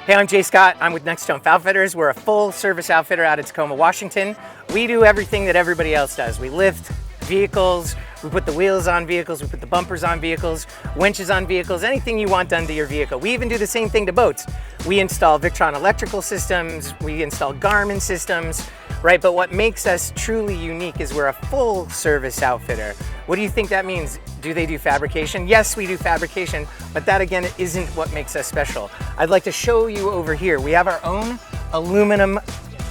Hey, I'm Jay Scott. I'm with Next Jump Outfitters. We're a full service outfitter out of Tacoma, Washington. We do everything that everybody else does. We lift vehicles, we put the wheels on vehicles, we put the bumpers on vehicles, winches on vehicles, anything you want done to your vehicle. We even do the same thing to boats. We install Victron electrical systems, we install Garmin systems, right? But what makes us truly unique is we're a full service outfitter. What do you think that means? Do they do fabrication? Yes, we do fabrication, but that again isn't what makes us special. I'd like to show you over here. We have our own aluminum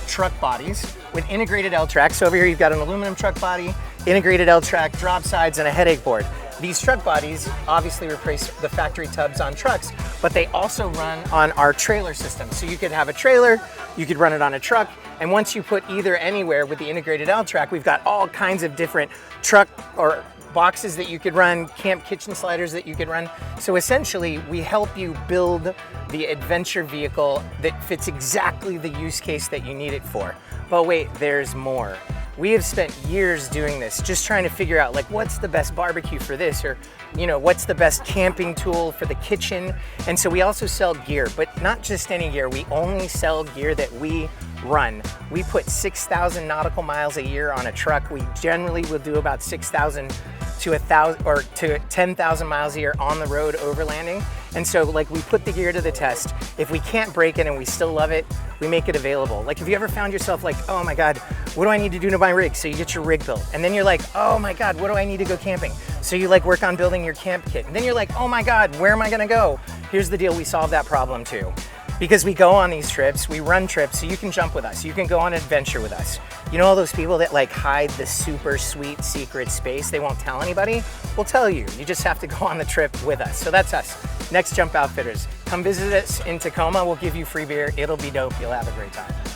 truck bodies with integrated L-tracks. So over here you've got an aluminum truck body, integrated L-track, drop sides, and a headache board. These truck bodies obviously replace the factory tubs on trucks, but they also run on our trailer system. So you could have a trailer, you could run it on a truck, and once you put either anywhere with the integrated L-track, we've got all kinds of different truck or boxes that you could run, camp kitchen sliders that you could run. So essentially, we help you build the adventure vehicle that fits exactly the use case that you need it for. But wait, there's more. We have spent years doing this, just trying to figure out like what's the best barbecue for this, or what's the best camping tool for the kitchen. And so we also sell gear, but not just any gear. We only sell gear that we run. We put 6,000 nautical miles a year on a truck. We generally will do about 6,000 to 1,000 or to 10,000 miles a year on the road overlanding. And so like we put the gear to the test. If we can't break it and we still love it, we make it available. Like if you ever found yourself like, oh my God, what do I need to do to my rig? So you get your rig built. And then you're like, oh my God, what do I need to go camping? So you like work on building your camp kit. And then you're like, oh my God, where am I gonna go? Here's the deal, we solve that problem too. Because we go on these trips, we run trips, so you can jump with us. You can go on an adventure with us. You know all those people that like hide the super sweet secret space they won't tell anybody? We'll tell you. You just have to go on the trip with us. So that's us, Next Jump Outfitters. Come visit us in Tacoma. We'll give you free beer. It'll be dope. You'll have a great time.